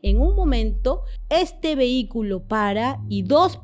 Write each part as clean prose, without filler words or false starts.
En un momento, este vehículo para y dos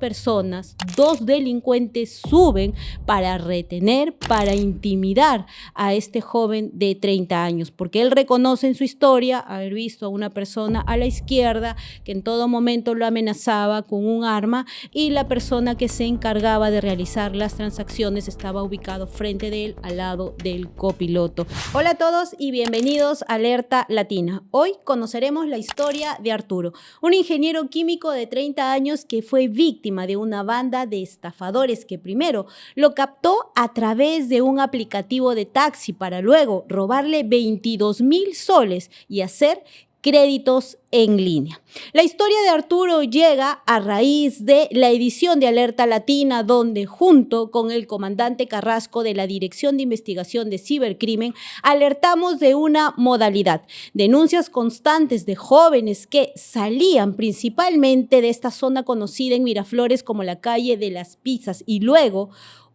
delincuentes suben para retener, para intimidar a este joven de 30 años, porque él reconoce en su historia haber visto a una persona a la izquierda que en todo momento lo amenazaba con un arma y la persona que se encargaba de realizar las transacciones estaba ubicado frente de él, al lado del copiloto. Hola a todos y bienvenidos a Alerta Latina. Hoy conoceremos la historia de Arturo, un ingeniero químico de 30 años que fue víctima de una banda de estafadores que primero lo captó a través de un aplicativo de taxi para luego robarle 22.000 soles y hacer créditos en línea. La historia de Arturo llega a raíz de la edición de Alerta Latina, donde junto con el comandante Carrasco de la Dirección de Investigación de Cibercrimen alertamos de una modalidad, denuncias constantes de jóvenes que salían principalmente de esta zona conocida en Miraflores como la calle de las pizzas y luego,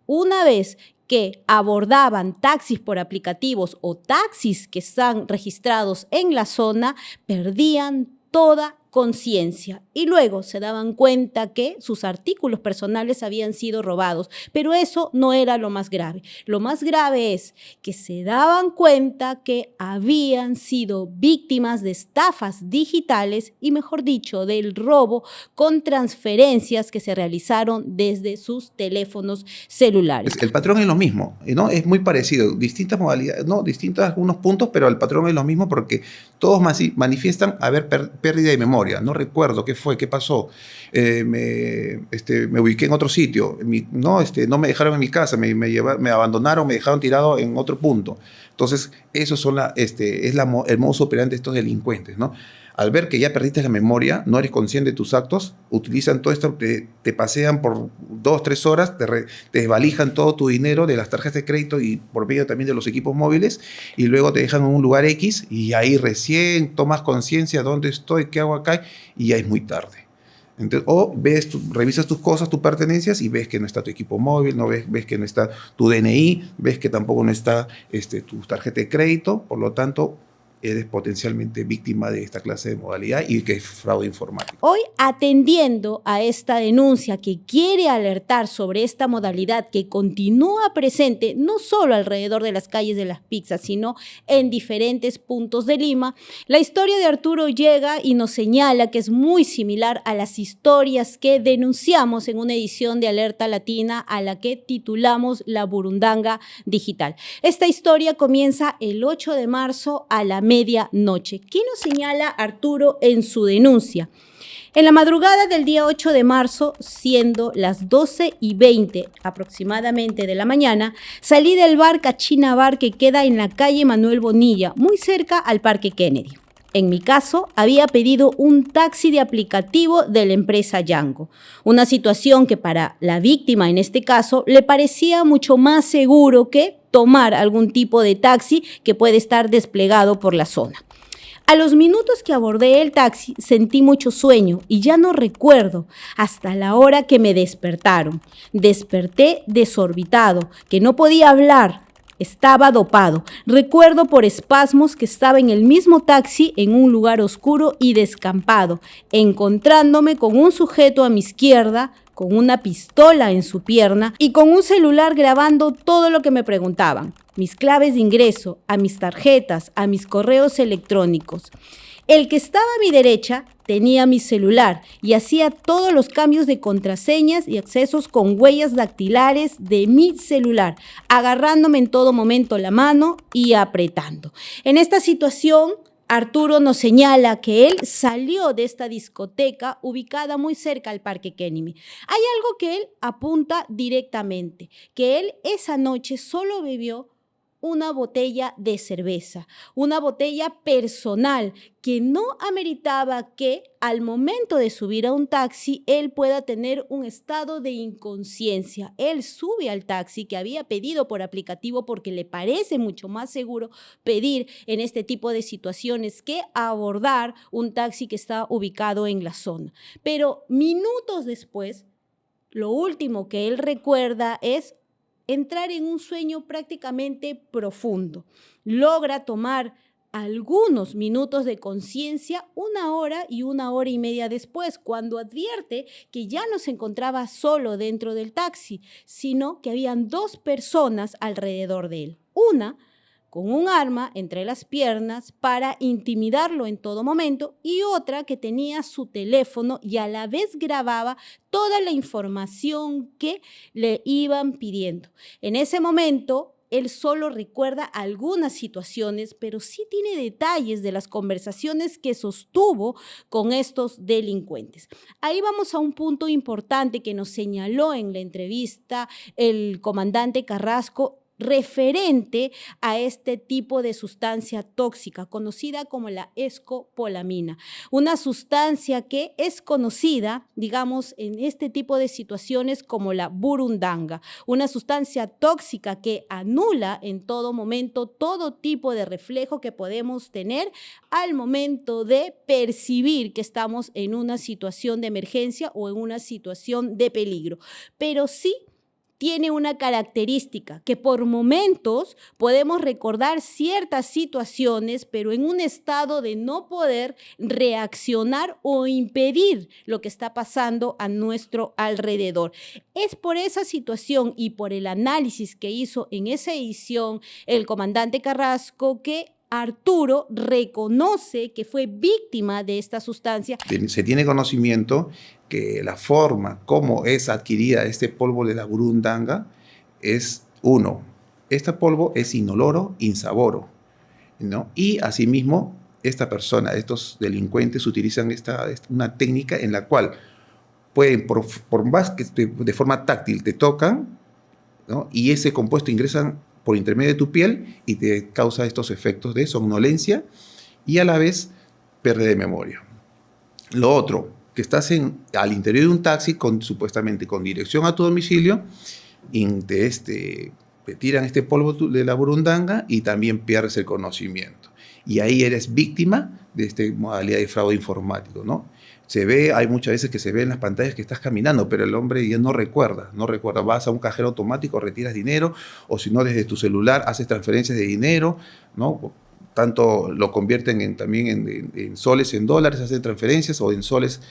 una vez que abordaban taxis por aplicativos o taxis que están registrados en la zona, perdían toda conciencia y luego se daban cuenta que sus artículos personales habían sido robados, pero eso no era lo más grave. Lo más grave es que se daban cuenta que habían sido víctimas de estafas digitales y, mejor dicho, del robo con transferencias que se realizaron desde sus teléfonos celulares. El patrón es lo mismo, ¿no? Es muy parecido, distintas modalidades, no, distintos algunos puntos, pero el patrón es lo mismo porque todos manifiestan haber pérdida de memoria. No recuerdo qué fue, qué pasó, me ubiqué en otro sitio, no me dejaron en mi casa, me abandonaron, me dejaron tirado en otro punto. Entonces, eso es el modus operandi de estos delincuentes, ¿no? Al ver que ya perdiste la memoria, no eres consciente de tus actos, utilizan todo esto, te pasean por 2-3 horas, te desvalijan todo tu dinero de las tarjetas de crédito y por medio también de los equipos móviles y luego te dejan en un lugar X y ahí recién tomas conciencia de dónde estoy, qué hago acá y ya es muy tarde. Entonces, o revisas tus cosas, tus pertenencias y ves que no está tu equipo móvil, ves que no está tu DNI, ves que tampoco no está tu tarjeta de crédito, por lo tanto eres potencialmente víctima de esta clase de modalidad y que es fraude informático. Hoy, atendiendo a esta denuncia que quiere alertar sobre esta modalidad que continúa presente no solo alrededor de las calles de las pizzas, sino en diferentes puntos de Lima, la historia de Arturo llega y nos señala que es muy similar a las historias que denunciamos en una edición de Alerta Latina a la que titulamos La Burundanga Digital. Esta historia comienza el 8 de marzo a la medianoche. ¿Qué nos señala Arturo en su denuncia? En la madrugada del día 8 de marzo, siendo las 12:20 aproximadamente de la mañana, salí del bar Cachina Bar que queda en la calle Manuel Bonilla, muy cerca al Parque Kennedy. En mi caso, había pedido un taxi de aplicativo de la empresa Yango, una situación que para la víctima en este caso le parecía mucho más seguro que tomar algún tipo de taxi que puede estar desplegado por la zona. A los minutos que abordé el taxi sentí mucho sueño y ya no recuerdo hasta la hora que me despertaron. Desperté desorbitado, que no podía hablar. Estaba dopado. Recuerdo por espasmos que estaba en el mismo taxi en un lugar oscuro y descampado, encontrándome con un sujeto a mi izquierda, con una pistola en su pierna y con un celular grabando todo lo que me preguntaban, mis claves de ingreso, a mis tarjetas, a mis correos electrónicos. El que estaba a mi derecha tenía mi celular y hacía todos los cambios de contraseñas y accesos con huellas dactilares de mi celular, agarrándome en todo momento la mano y apretando. En esta situación, Arturo nos señala que él salió de esta discoteca ubicada muy cerca al Parque Kennedy. Hay algo que él apunta directamente, que él esa noche solo bebió una botella de cerveza, una botella personal que no ameritaba que al momento de subir a un taxi él pueda tener un estado de inconsciencia. Él sube al taxi que había pedido por aplicativo porque le parece mucho más seguro pedir en este tipo de situaciones que abordar un taxi que está ubicado en la zona. Pero minutos después, lo último que él recuerda es entrar en un sueño prácticamente profundo. Logra tomar algunos minutos de conciencia, 1 hora y 1 hora y media después, cuando advierte que ya no se encontraba solo dentro del taxi, sino que habían 2 personas alrededor de él. Una con un arma entre las piernas para intimidarlo en todo momento y otra que tenía su teléfono y a la vez grababa toda la información que le iban pidiendo. En ese momento, él solo recuerda algunas situaciones, pero sí tiene detalles de las conversaciones que sostuvo con estos delincuentes. Ahí vamos a un punto importante que nos señaló en la entrevista el comandante Carrasco referente a este tipo de sustancia tóxica conocida como la escopolamina, una sustancia que es conocida, digamos, en este tipo de situaciones como la burundanga, una sustancia tóxica que anula en todo momento todo tipo de reflejo que podemos tener al momento de percibir que estamos en una situación de emergencia o en una situación de peligro, pero sí tiene una característica que por momentos podemos recordar ciertas situaciones, pero en un estado de no poder reaccionar o impedir lo que está pasando a nuestro alrededor. Es por esa situación y por el análisis que hizo en esa edición el comandante Carrasco que Arturo reconoce que fue víctima de esta sustancia. Se tiene conocimiento que la forma como es adquirida este polvo de la burundanga es, este polvo es inoloro, insaboro, ¿no? Y asimismo, estos delincuentes utilizan una técnica en la cual pueden, por más que de forma táctil te tocan, ¿no? Y ese compuesto ingresan por intermedio de tu piel y te causa estos efectos de somnolencia y a la vez pérdida de memoria. Lo otro, que estás al interior de un taxi supuestamente con dirección a tu domicilio y te tiran este polvo de la burundanga y también pierdes el conocimiento. Y ahí eres víctima de esta modalidad de fraude informático, ¿no? Hay muchas veces que se ve en las pantallas que estás caminando, pero el hombre ya no recuerda. Vas a un cajero automático, retiras dinero, o si no, desde tu celular haces transferencias de dinero, ¿no? Tanto lo convierten también en soles, en dólares, hacen transferencias o en soles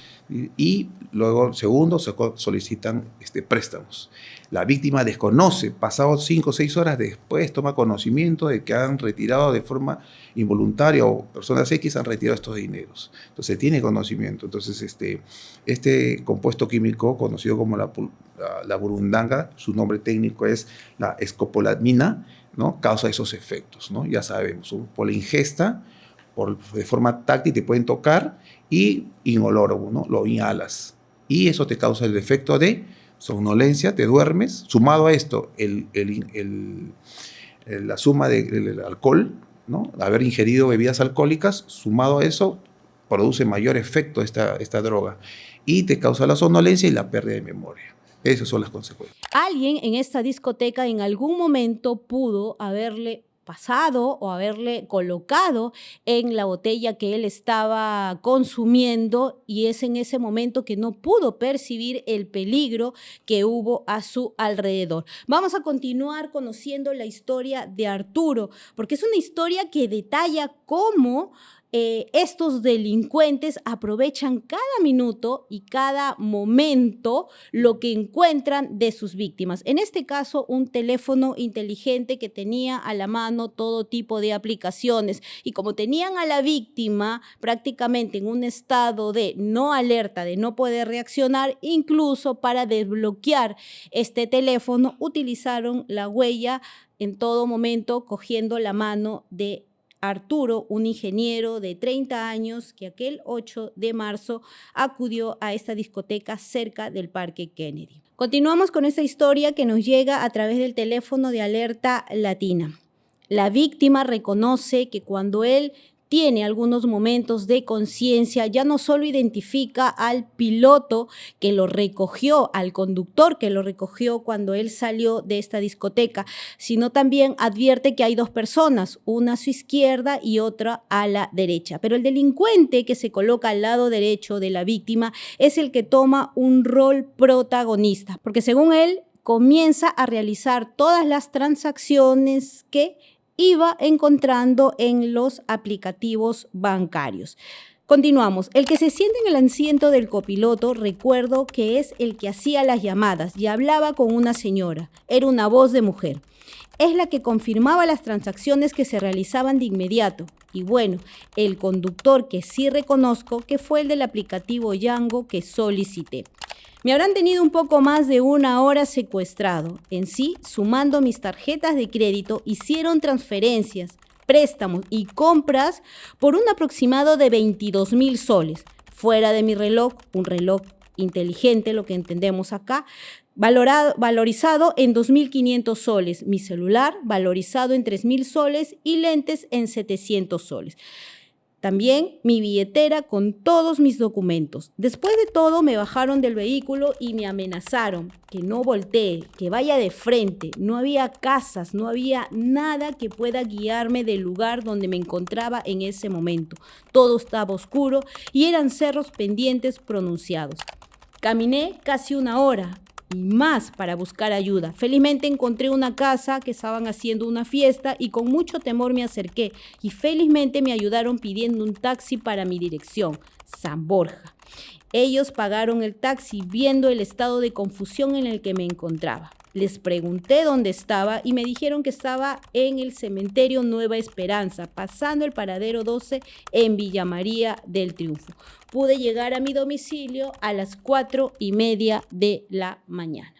y luego, segundo, solicitan préstamos. La víctima desconoce, pasados 5 o 6 horas después, toma conocimiento de que han retirado de forma involuntaria o personas X han retirado estos dineros. Entonces tiene conocimiento. Entonces este compuesto químico conocido como la burundanga, su nombre técnico es la escopolamina, ¿no? Causa esos efectos, ¿no? Ya sabemos, por la ingesta, de forma táctil te pueden tocar y inoloro, ¿no? Lo inhalas. Y eso te causa el efecto de somnolencia, te duermes. Sumado a esto, la suma del alcohol, ¿no? Haber ingerido bebidas alcohólicas, sumado a eso, produce mayor efecto esta droga. Y te causa la somnolencia y la pérdida de memoria. Esas son las consecuencias. Alguien en esta discoteca en algún momento pudo haberle pasado o haberle colocado en la botella que él estaba consumiendo y es en ese momento que no pudo percibir el peligro que hubo a su alrededor. Vamos a continuar conociendo la historia de Arturo, porque es una historia que detalla cómo estos delincuentes aprovechan cada minuto y cada momento lo que encuentran de sus víctimas. En este caso, un teléfono inteligente que tenía a la mano todo tipo de aplicaciones y como tenían a la víctima prácticamente en un estado de no alerta, de no poder reaccionar, incluso para desbloquear este teléfono utilizaron la huella en todo momento cogiendo la mano de Arturo, un ingeniero de 30 años que aquel 8 de marzo acudió a esta discoteca cerca del Parque Kennedy. Continuamos con esta historia que nos llega a través del teléfono de Alerta Latina. La víctima reconoce que cuando él tiene algunos momentos de conciencia, ya no solo identifica al piloto que lo recogió, al conductor que lo recogió cuando él salió de esta discoteca, sino también advierte que hay 2 personas, una a su izquierda y otra a la derecha. Pero el delincuente que se coloca al lado derecho de la víctima es el que toma un rol protagonista, porque según él comienza a realizar todas las transacciones que iba encontrando en los aplicativos bancarios. Continuamos. El que se siente en el asiento del copiloto, recuerdo que es el que hacía las llamadas y hablaba con una señora. Era una voz de mujer. Es la que confirmaba las transacciones que se realizaban de inmediato. Y bueno, el conductor que sí reconozco que fue el del aplicativo Yango que solicité. Me habrán tenido un poco más de 1 hora secuestrado. En sí, sumando mis tarjetas de crédito, hicieron transferencias, préstamos y compras por un aproximado de 22.000 soles. Fuera de mi reloj, un reloj inteligente, lo que entendemos acá, valorizado en 2.500 soles. Mi celular valorizado en 3.000 soles y lentes en 700 soles. También mi billetera con todos mis documentos. Después de todo me bajaron del vehículo y me amenazaron que no voltee, que vaya de frente. No había casas, no había nada que pueda guiarme del lugar donde me encontraba en ese momento. Todo estaba oscuro y eran cerros pendientes pronunciados. Caminé casi 1 hora y más para buscar ayuda. Felizmente encontré una casa que estaban haciendo una fiesta y con mucho temor me acerqué y felizmente me ayudaron pidiendo un taxi para mi dirección, San Borja. Ellos pagaron el taxi viendo el estado de confusión en el que me encontraba. Les pregunté dónde estaba y me dijeron que estaba en el cementerio Nueva Esperanza, pasando el paradero 12 en Villa María del Triunfo. Pude llegar a mi domicilio a las 4:30 de la mañana.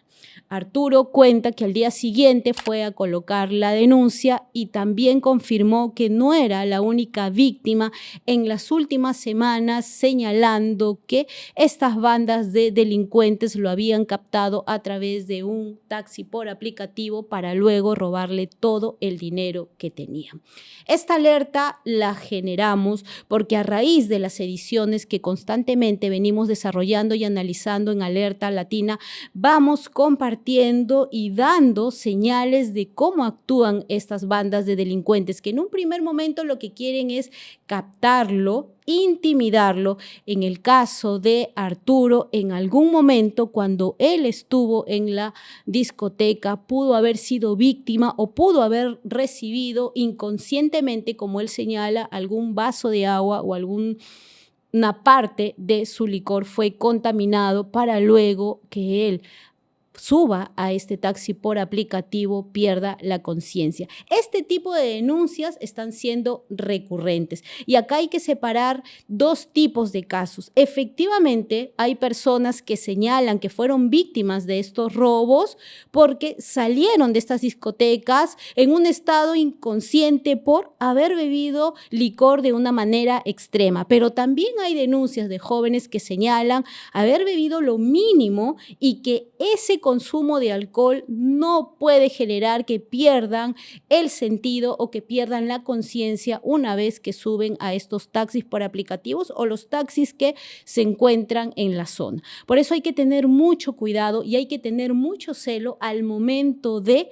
Arturo cuenta que al día siguiente fue a colocar la denuncia y también confirmó que no era la única víctima en las últimas semanas, señalando que estas bandas de delincuentes lo habían captado a través de un taxi por aplicativo para luego robarle todo el dinero que tenían. Esta alerta la generamos porque a raíz de las ediciones que constantemente venimos desarrollando y analizando en Alerta Latina, vamos compartiendo y dando señales de cómo actúan estas bandas de delincuentes, que en un primer momento lo que quieren es captarlo, intimidarlo. En el caso de Arturo, en algún momento cuando él estuvo en la discoteca, pudo haber sido víctima o pudo haber recibido inconscientemente, como él señala, algún vaso de agua o una parte de su licor fue contaminado para luego que él suba a este taxi por aplicativo, pierda la conciencia. Este tipo de denuncias están siendo recurrentes y acá hay que separar 2 tipos de casos. Efectivamente, hay personas que señalan que fueron víctimas de estos robos porque salieron de estas discotecas en un estado inconsciente por haber bebido licor de una manera extrema, pero también hay denuncias de jóvenes que señalan haber bebido lo mínimo y que ese consumo de alcohol no puede generar que pierdan el sentido o que pierdan la conciencia una vez que suben a estos taxis por aplicativos o los taxis que se encuentran en la zona. Por eso hay que tener mucho cuidado y hay que tener mucho celo al momento de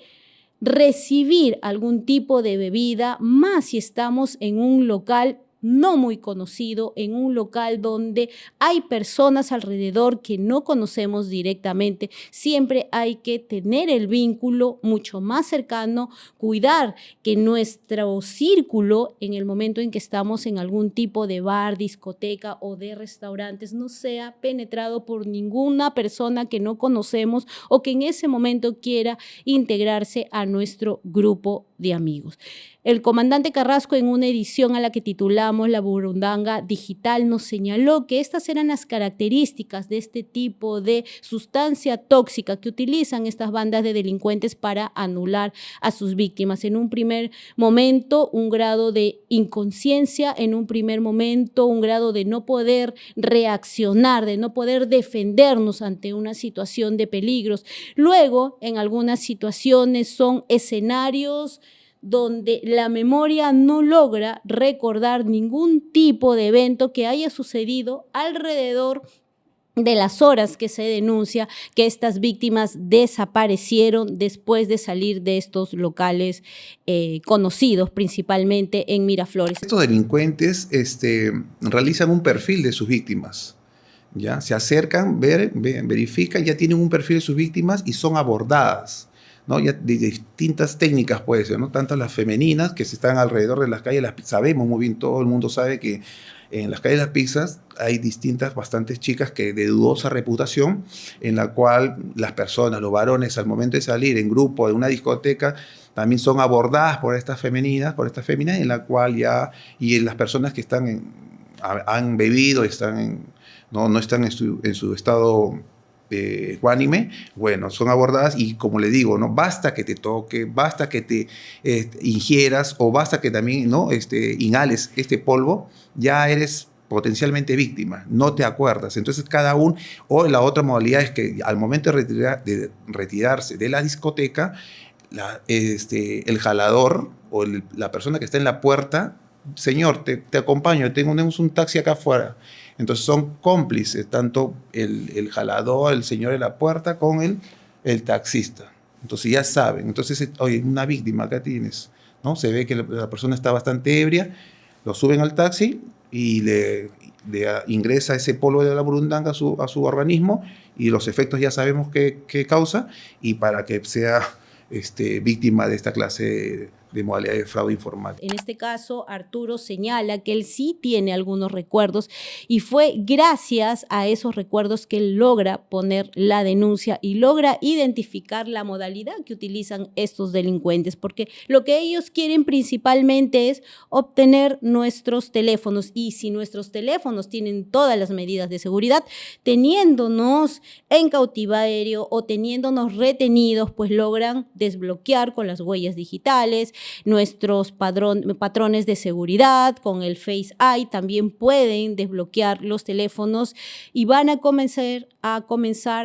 recibir algún tipo de bebida, más si estamos en un local no muy conocido, en un local donde hay personas alrededor que no conocemos directamente. Siempre hay que tener el vínculo mucho más cercano, cuidar que nuestro círculo en el momento en que estamos en algún tipo de bar, discoteca o de restaurantes no sea penetrado por ninguna persona que no conocemos o que en ese momento quiera integrarse a nuestro grupo de amigos. El comandante Carrasco, en una edición a la que titulamos La Burundanga Digital, nos señaló que estas eran las características de este tipo de sustancia tóxica que utilizan estas bandas de delincuentes para anular a sus víctimas. En un primer momento, un grado de inconsciencia, en un primer momento, un grado de no poder reaccionar, de no poder defendernos ante una situación de peligros. Luego, en algunas situaciones son escenarios donde la memoria no logra recordar ningún tipo de evento que haya sucedido alrededor de las horas que se denuncia que estas víctimas desaparecieron después de salir de estos locales conocidos principalmente en Miraflores. Estos delincuentes realizan un perfil de sus víctimas. ¿Ya? Se acercan, verifican, ya tienen un perfil de sus víctimas y son abordadas. ¿no? Ya de distintas técnicas puede ser, ¿no? Tanto las femeninas que se están alrededor de las calles, sabemos muy bien, todo el mundo sabe que en las calles de las pizzas hay bastantes chicas que de dudosa reputación, en la cual las personas, los varones, al momento de salir en grupo de una discoteca, también son abordadas por estas femeninas, en la cual y las personas que han bebido, no están en su estado ecuánime, bueno, son abordadas y como le digo, ¿no? Basta que te toque, basta que te ingieras o basta que también, ¿no? Inhales este polvo, ya eres potencialmente víctima, no te acuerdas. Entonces cada uno, o la otra modalidad es que al momento de retirarse de la discoteca, el jalador o la persona que está en la puerta, señor, te acompaño, tenemos un taxi acá afuera. Entonces son cómplices, tanto el jalador, el señor de la puerta, con el taxista. Entonces ya saben. Entonces, oye, una víctima acá tienes, ¿no? Se ve que la persona está bastante ebria, lo suben al taxi y le ingresa ese polvo de la burundanga a su organismo y los efectos ya sabemos qué causa, y para que sea víctima de esta clase de modalidad de fraude informático. En este caso, Arturo señala que él sí tiene algunos recuerdos y fue gracias a esos recuerdos que él logra poner la denuncia y logra identificar la modalidad que utilizan estos delincuentes, porque lo que ellos quieren principalmente es obtener nuestros teléfonos, y si nuestros teléfonos tienen todas las medidas de seguridad, teniéndonos en cautiverio o teniéndonos retenidos, pues logran desbloquear con las huellas digitales, nuestros patrones de seguridad, con el Face ID también pueden desbloquear los teléfonos y van a comenzar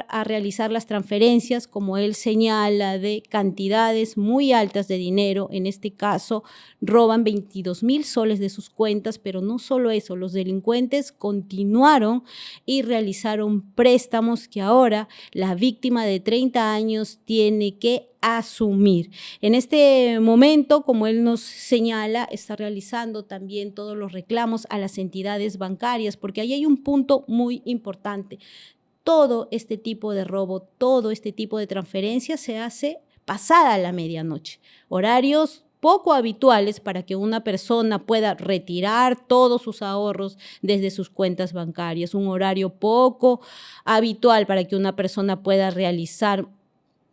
a realizar las transferencias, como él señala, de cantidades muy altas de dinero. En este caso, roban 22,000 soles de sus cuentas, pero no solo eso, los delincuentes continuaron y realizaron préstamos que ahora la víctima de 30 años tiene que asumir. En este momento, como él nos señala, está realizando también todos los reclamos a las entidades bancarias, porque ahí hay un punto muy importante. Todo este tipo de robo, todo este tipo de transferencia se hace pasada la medianoche. Horarios poco habituales para que una persona pueda retirar todos sus ahorros desde sus cuentas bancarias. Un horario poco habitual para que una persona pueda realizar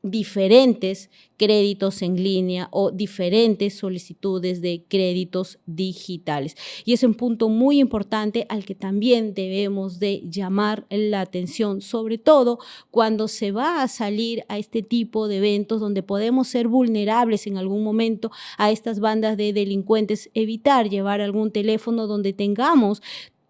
diferentes créditos en línea o diferentes solicitudes de créditos digitales. Y es un punto muy importante al que también debemos de llamar la atención, sobre todo cuando se va a salir a este tipo de eventos donde podemos ser vulnerables en algún momento a estas bandas de delincuentes. Evitar llevar algún teléfono donde tengamos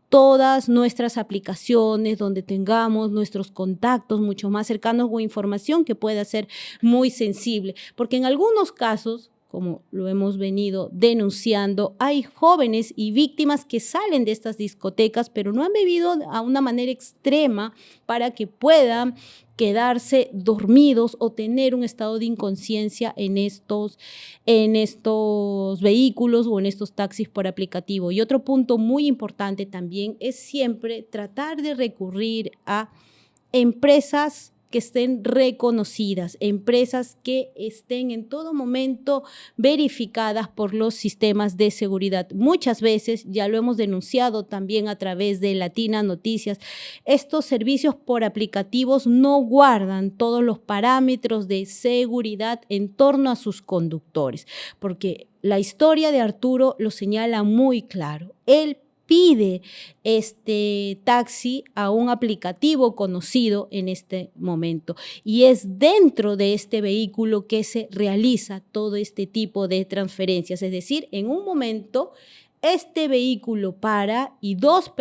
todas nuestras aplicaciones, donde tengamos nuestros contactos mucho más cercanos o información que pueda ser muy sensible, porque en algunos casos, como lo hemos venido denunciando, hay jóvenes y víctimas que salen de estas discotecas, pero no han bebido a una manera extrema para que puedan quedarse dormidos o tener un estado de inconsciencia en estos vehículos o en estos taxis por aplicativo. Y otro punto muy importante también es siempre tratar de recurrir a empresas que estén reconocidas, empresas que estén en todo momento verificadas por los sistemas de seguridad. Muchas veces, ya lo hemos denunciado también a través de Latina Noticias, estos servicios por aplicativos no guardan todos los parámetros de seguridad en torno a sus conductores, porque la historia de Arturo lo señala muy claro. Él pide este taxi a un aplicativo conocido en este momento y es dentro de este vehículo que se realiza todo este tipo de transferencias, es decir, en un momento este vehículo para y dos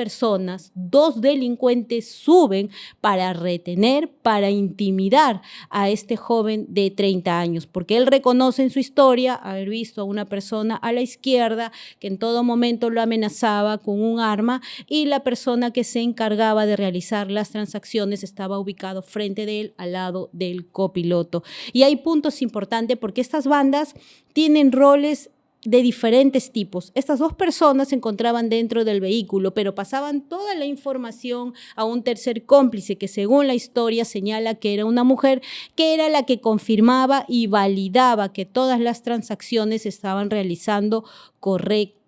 delincuentes suben para retener, para intimidar a este joven de 30 años, porque él reconoce en su historia haber visto a una persona a la izquierda que en todo momento lo amenazaba con un arma y la persona que se encargaba de realizar las transacciones estaba ubicado frente de él, al lado del copiloto. Y hay puntos importantes porque estas bandas tienen roles de diferentes tipos. Estas 2 personas se encontraban dentro del vehículo, pero pasaban toda la información a un tercer cómplice que, según la historia, señala que era una mujer que era la que confirmaba y validaba que todas las transacciones se estaban realizando correctamente.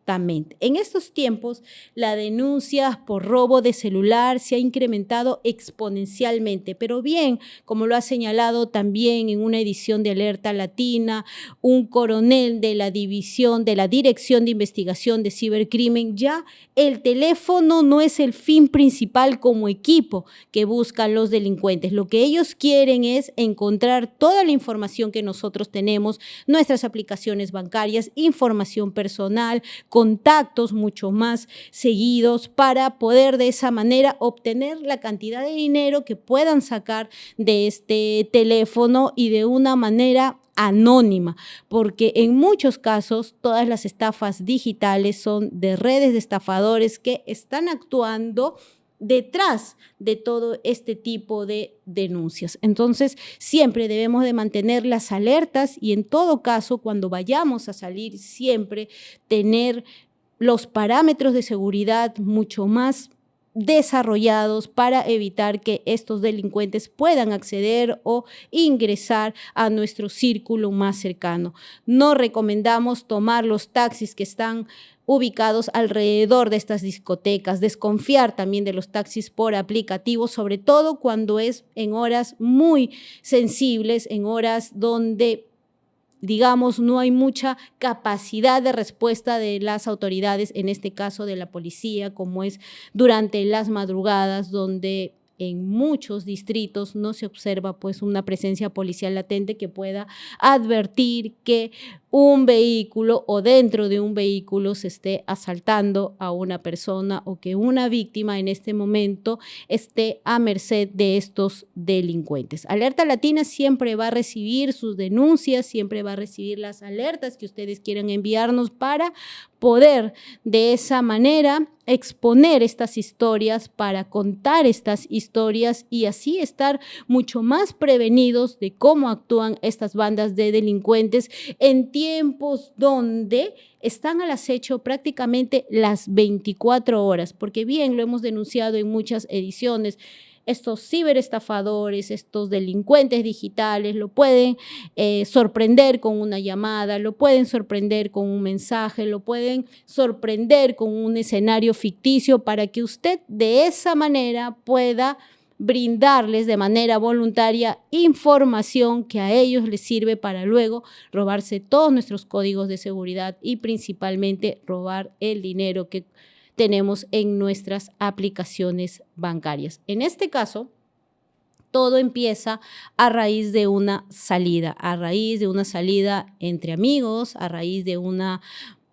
En estos tiempos, la denuncia por robo de celular se ha incrementado exponencialmente, pero bien, como lo ha señalado también en una edición de Alerta Latina, un coronel de la Dirección de Investigación de Cibercrimen, ya el teléfono no es el fin principal como equipo que buscan los delincuentes. Lo que ellos quieren es encontrar toda la información que nosotros tenemos, nuestras aplicaciones bancarias, información personal, contactos mucho más seguidos para poder de esa manera obtener la cantidad de dinero que puedan sacar de este teléfono y de una manera anónima, porque en muchos casos todas las estafas digitales son de redes de estafadores que están actuando detrás de todo este tipo de denuncias. Entonces, siempre debemos de mantener las alertas y en todo caso, cuando vayamos a salir, siempre tener los parámetros de seguridad mucho más desarrollados para evitar que estos delincuentes puedan acceder o ingresar a nuestro círculo más cercano. No recomendamos tomar los taxis que están ubicados alrededor de estas discotecas, desconfiar también de los taxis por aplicativos, sobre todo cuando es en horas muy sensibles, en horas donde digamos, no hay mucha capacidad de respuesta de las autoridades, en este caso de la policía, como es durante las madrugadas, donde en muchos distritos no se observa pues una presencia policial latente que pueda advertir que un vehículo o dentro de un vehículo se esté asaltando a una persona o que una víctima en este momento esté a merced de estos delincuentes. Alerta Latina siempre va a recibir sus denuncias, siempre va a recibir las alertas que ustedes quieran enviarnos para poder de esa manera exponer estas historias, para contar estas historias y así estar mucho más prevenidos de cómo actúan estas bandas de delincuentes en tiempos donde están al acecho prácticamente las 24 horas, porque bien lo hemos denunciado en muchas ediciones. Estos ciberestafadores, estos delincuentes digitales lo pueden sorprender con una llamada, lo pueden sorprender con un mensaje, lo pueden sorprender con un escenario ficticio para que usted de esa manera pueda brindarles de manera voluntaria información que a ellos les sirve para luego robarse todos nuestros códigos de seguridad y principalmente robar el dinero que tenemos en nuestras aplicaciones bancarias. En este caso, todo empieza a raíz de una salida entre amigos, a raíz de una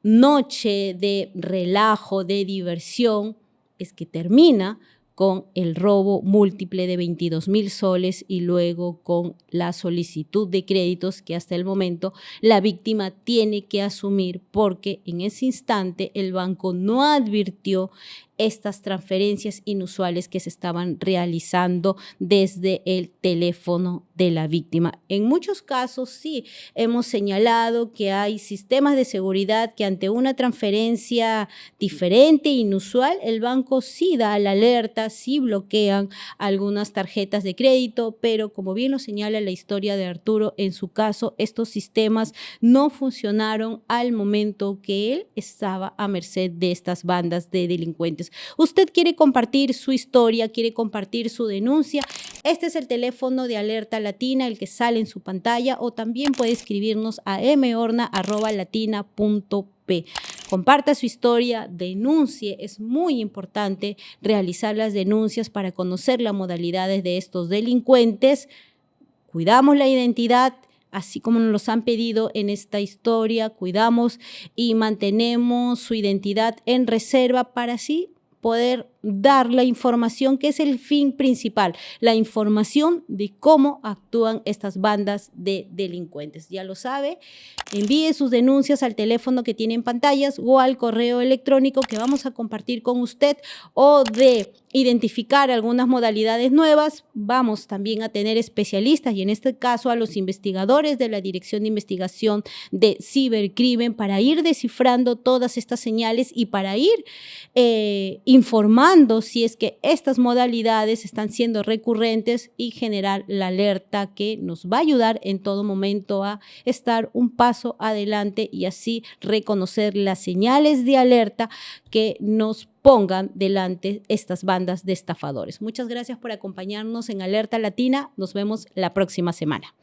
noche de relajo, de diversión, es que termina con el robo múltiple de 22,000 soles y luego con la solicitud de créditos que hasta el momento la víctima tiene que asumir porque en ese instante el banco no advirtió estas transferencias inusuales que se estaban realizando desde el teléfono de la víctima. En muchos casos sí hemos señalado que hay sistemas de seguridad que ante una transferencia diferente, inusual, el banco sí da la alerta, sí bloquean algunas tarjetas de crédito, pero como bien lo señala la historia de Arturo, en su caso estos sistemas no funcionaron al momento que él estaba a merced de estas bandas de delincuentes. Usted quiere compartir su historia, quiere compartir su denuncia. Este es el teléfono de Alerta Latina, el que sale en su pantalla, o también puede escribirnos a mhorna@latina.p. Comparta su historia, denuncie. Es muy importante realizar las denuncias para conocer las modalidades de estos delincuentes. Cuidamos la identidad, así como nos los han pedido en esta historia, cuidamos y mantenemos su identidad en reserva para así poder dar la información que es el fin principal, la información de cómo actúan estas bandas de delincuentes. Ya lo sabe, envíe sus denuncias al teléfono que tiene en pantallas o al correo electrónico que vamos a compartir con usted, o de identificar algunas modalidades nuevas, vamos también a tener especialistas y en este caso a los investigadores de la Dirección de Investigación de Cibercrimen para ir descifrando todas estas señales y para ir informando si es que estas modalidades están siendo recurrentes y generar la alerta que nos va a ayudar en todo momento a estar un paso adelante y así reconocer las señales de alerta que nos pongan delante estas bandas de estafadores. Muchas gracias por acompañarnos en Alerta Latina. Nos vemos la próxima semana.